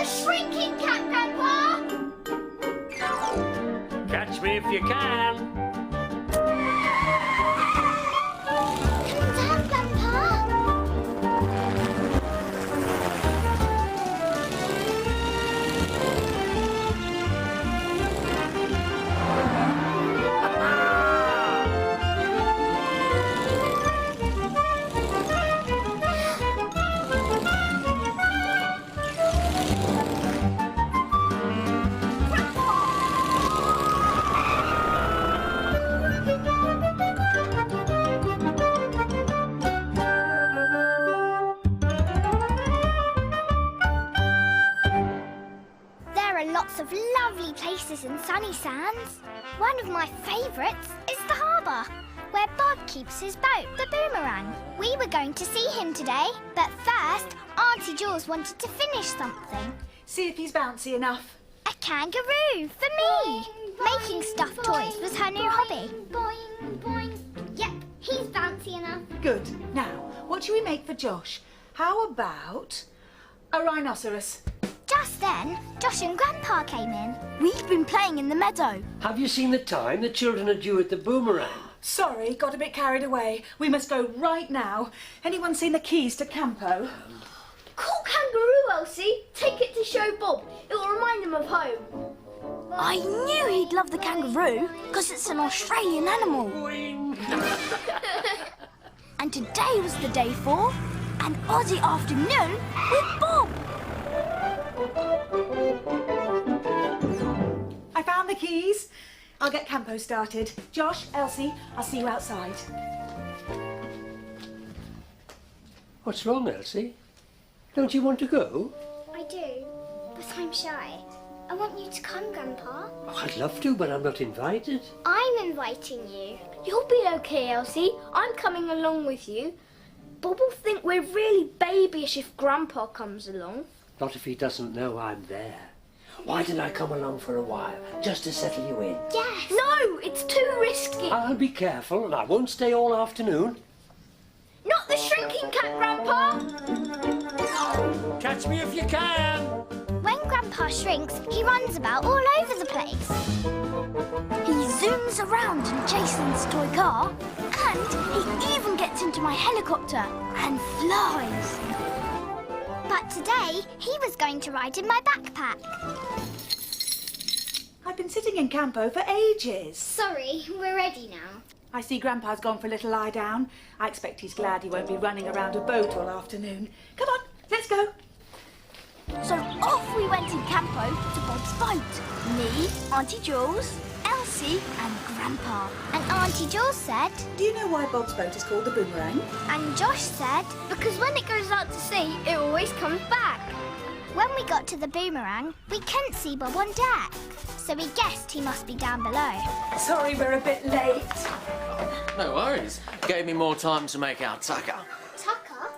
The shrinking cat, Grandpa! Catch me if you can. Come down, Grandpa. Lots of lovely places in Sunny Sands. One of my favourites is the harbour, where Bob keeps his boat, the Boomerang. We were going to see him today, but first, Auntie Jules wanted to finish something. See if he's bouncy enough. A kangaroo, for me! Making stuffed toys was her new hobby. Boing, boing. Yep, he's bouncy enough. Good. Now, what should we make for Josh? How about a rhinoceros? Just then, Josh and Grandpa came in. We've been playing in the meadow. Have you seen the time the children are due at the Boomerang? Sorry, got a bit carried away. We must go right now. Anyone seen the keys to Campo? Cool kangaroo, Elsie. Take it to show Bob. It will remind him of home. I knew he'd love the kangaroo, because it's an Australian animal. And today was the day for an Aussie afternoon with Bob. I found the keys. I'll get Campo started. Josh, Elsie, I'll see you outside. What's wrong, Elsie? Don't you want to go? I do, but I'm shy. I want you to come, Grandpa. Oh, I'd love to, but I'm not invited. I'm inviting you. You'll be okay, Elsie. I'm coming along with you. Bob will think we're really babyish if Grandpa comes along. Not if he doesn't know I'm there. Why did I come along for a while? Just to settle you in? Yes. No, it's too risky. I'll be careful and I won't stay all afternoon. Not the shrinking cat, Grandpa. Catch me if you can. When Grandpa shrinks, he runs about all over the place. He zooms around in Jason's toy car, and he even gets into my helicopter and flies. But today, he was going to ride in my backpack. I've been sitting in Campo for ages. Sorry, we're ready now. I see Grandpa's gone for a little lie down. I expect he's glad he won't be running around a boat all afternoon. Come on, let's go. So off we went in Campo to Bob's boat. Me, Auntie Jules, Elsie and Grandpa. And Auntie Jules said, Do you know why Bob's boat is called the Boomerang? and Josh said, Because when it goes out to sea, it always comes back. when we got to the Boomerang, we couldn't see Bob on deck. So we guessed he must be down below. Sorry, we're a bit late. No worries. Gave me more time to make our tucker. Tucker?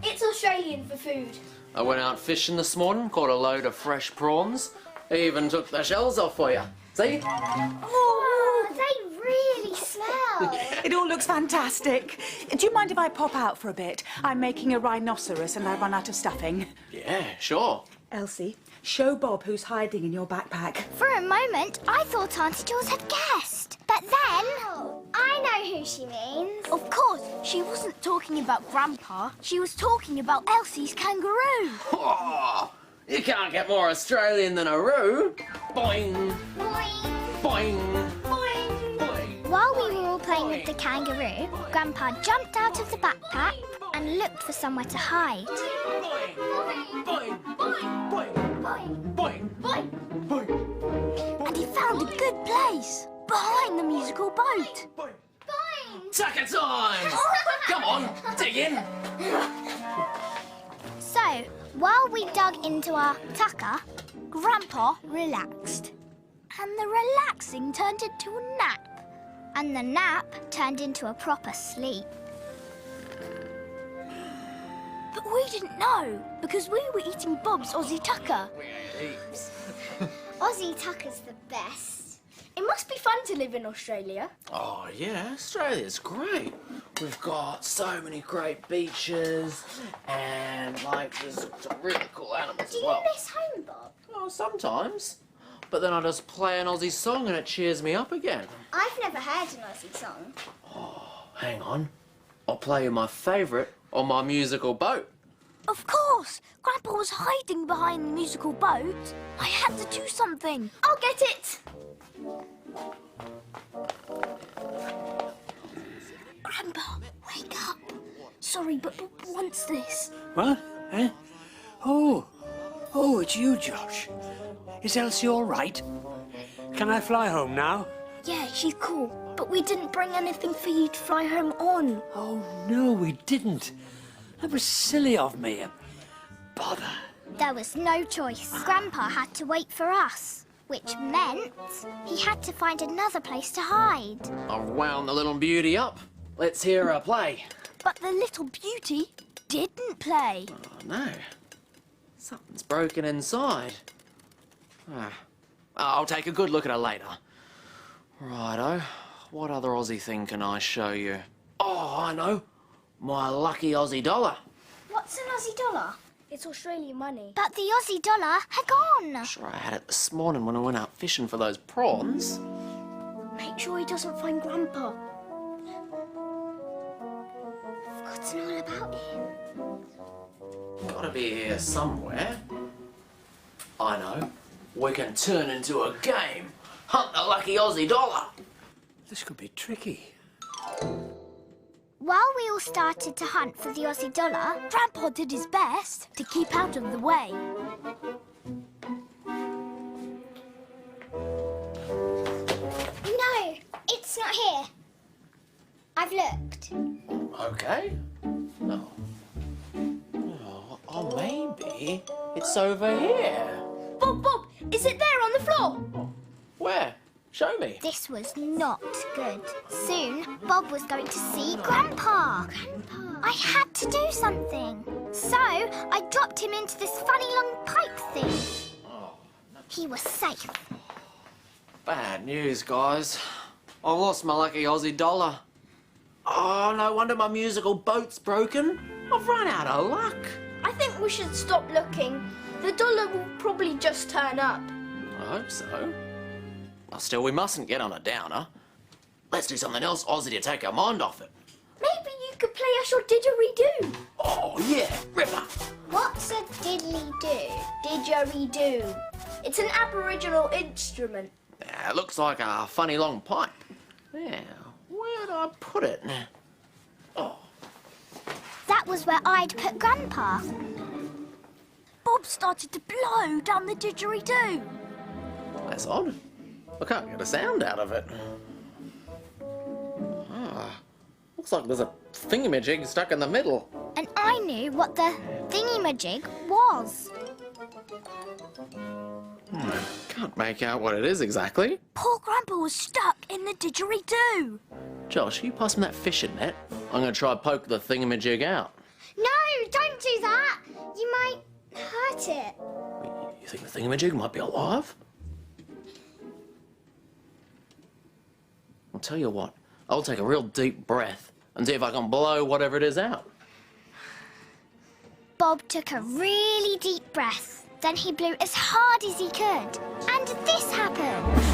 It's Australian for food. I went out fishing this morning, caught a load of fresh prawns. Even took the shells off for you. See? Oh, they really smell. It all looks fantastic. Do you mind if I pop out for a bit? I'm making a rhinoceros and I run out of stuffing. Yeah, sure. Elsie, show Bob who's hiding in your backpack. For a moment, I thought Auntie Jules had guessed. But then, I know who she means. Of course, she wasn't talking about Grandpa. She was talking about Elsie's kangaroo. Oh, you can't get more Australian than a roo. Boing, Boing, boing, boing. boing. While we were all playing with the kangaroo, Grandpa jumped out of the backpack and looked for somewhere to hide. Boing, boing, boing, boing, boing, boing, boing. And he found a good place, behind the musical boat. Boing. Boing! Tucker time! Come on, dig in. So, while we dug into our tucker, Grandpa relaxed. And the relaxing turned into a nap. and the nap turned into a proper sleep. But we didn't know, because we were eating Bob's Aussie tucker. Aussie tucker's the best. It must be fun to live in Australia. Oh, yeah, Australia's great. We've got so many great beaches and, like, there's some really cool animals Do as you well. miss home, Bob? Oh, sometimes. But then I just play an Aussie song and it cheers me up again. I've never heard an Aussie song. Hang on. I'll play you my favourite on my musical boat. Of course! Grandpa was hiding behind the musical boat. I had to do something. I'll get it. Grandpa, wake up. Sorry, but Bob wants this. What? Eh? Oh, it's you, Josh. Is Elsie all right? Can I fly home now? Yeah, she's cool. But we didn't bring anything for you to fly home on. Oh, no, we didn't. That was silly of me. Bother. There was no choice. Grandpa had to wait for us, which meant he had to find another place to hide. I've wound the little beauty up. Let's hear her play. But the little beauty didn't play. Oh, no. Something's broken inside. I'll take a good look at her later. Righto. What other Aussie thing can I show you? Oh, I know. My lucky Aussie dollar. What's an Aussie dollar? It's Australian money. But the Aussie dollar had gone. Sure, I had it this morning when I went out fishing for those prawns. Make sure he doesn't find Grandpa. Forgotten all about him. Gotta be here somewhere. I know. We can turn into a game. Hunt the lucky Aussie dollar. This could be tricky. While we all started to hunt for the Aussie dollar, Grandpa did his best to keep out of the way. no, it's not here. I've looked. Okay. No. Oh, maybe it's over here. Bob, is it there on the floor? Where? Show me. This was not good. Soon, Bob was going to see Grandpa. I had to do something. So, I dropped him into this funny long pipe thing. He was safe. Bad news, guys. I've lost my lucky Aussie dollar. Oh, no wonder my musical boat's broken. I've run out of luck. I think we should stop looking. The dollar will probably just turn up. I hope so. Well, still, we mustn't get on a downer. Let's do something else Aussie to take our mind off it. Maybe you could play us your didgeridoo. Oh, yeah, Ripper. What's a diddly-do? Didgeridoo. It's an Aboriginal instrument. Yeah, it looks like a funny long pipe. Yeah, where'd I put it? Oh, That was where I'd put Grandpa. Bob started to blow down the didgeridoo. that's odd. I can't get a sound out of it. Looks like there's a thingamajig stuck in the middle. And I knew what the thingy-majig was. Can't make out what it is exactly. Poor Grandpa was stuck in the didgeridoo. Josh, you pass me that fishing net. I'm going to try poke the thingamajig out. No, don't do that. You might hurt it. You think the thingamajig might be alive? I'll tell you what. I'll take a real deep breath and see if I can blow whatever it is out. Bob took a really deep breath. Then he blew as hard as he could. And this happened.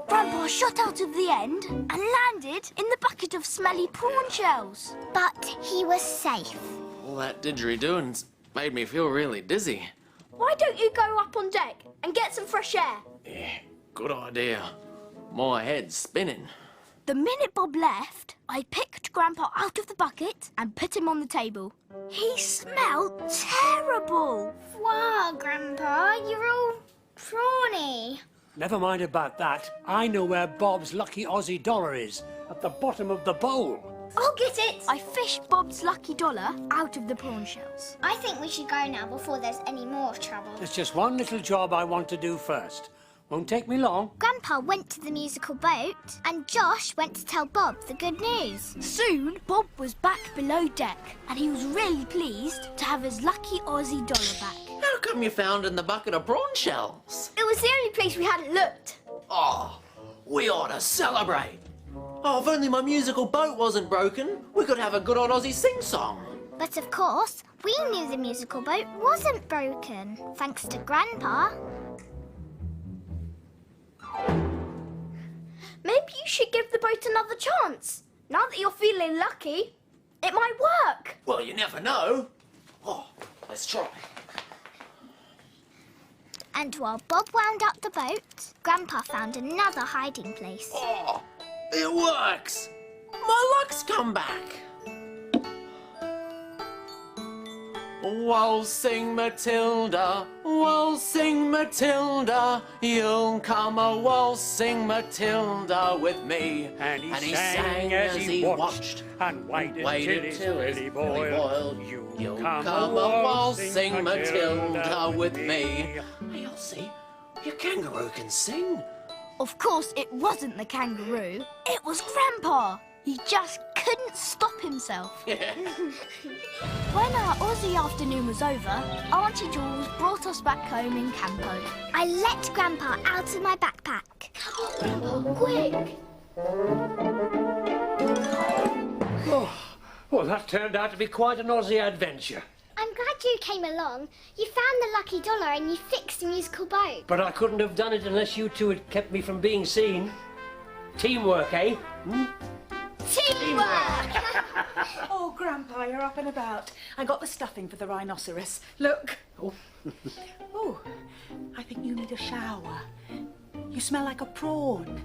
Grandpa shot out of the end and landed in the bucket of smelly prawn shells. But he was safe. All that didgeridooing's made me feel really dizzy. Why don't you go up on deck and get some fresh air? Yeah, good idea. My head's spinning. The minute Bob left, I picked Grandpa out of the bucket and put him on the table. He smelled terrible. Wow, Grandpa, you're all prawny. Never mind about that. I know where Bob's lucky Aussie dollar is. At the bottom of the bowl. I'll get it. I fished Bob's lucky dollar out of the prawn shells. I think we should go now before there's any more trouble. There's just one little job I want to do first. Won't take me long. Grandpa went to the musical boat and Josh went to tell Bob the good news. Soon, Bob was back below deck and he was really pleased to have his lucky Aussie dollar back. How come you found it in the bucket of prawn shells? It was the only place we hadn't looked. Oh, We ought to celebrate. Oh, if only my musical boat wasn't broken, we could have a good old Aussie sing-song. But of course, we knew the musical boat wasn't broken, thanks to Grandpa. Maybe you should give the boat another chance. Now that you're feeling lucky, it might work. Well, you never know. Oh, let's try. And while Bob wound up the boat, Grandpa found another hiding place. Oh, it works. My luck's come back. Waltzing Matilda, you'll come a waltzing Matilda with me. And he sang as he watched and waited till his belly boiled. You'll come a waltzing Matilda with me. Hey, Elsie, your kangaroo can sing. Of course, it wasn't the kangaroo. It was Grandpa. He just couldn't stop himself. When our Aussie afternoon was over, Auntie Jules brought us back home in Campo. I let Grandpa out of my backpack. Quick! Well, that turned out to be quite an Aussie adventure. I'm glad you came along. You found the lucky dollar and you fixed the musical boat. But I couldn't have done it unless you two had kept me from being seen. Teamwork, eh? Teamwork! Oh, Grandpa, you're up and about. I got the stuffing for the rhinoceros. Look. Oh. Oh, I think you need a shower. You smell like a prawn.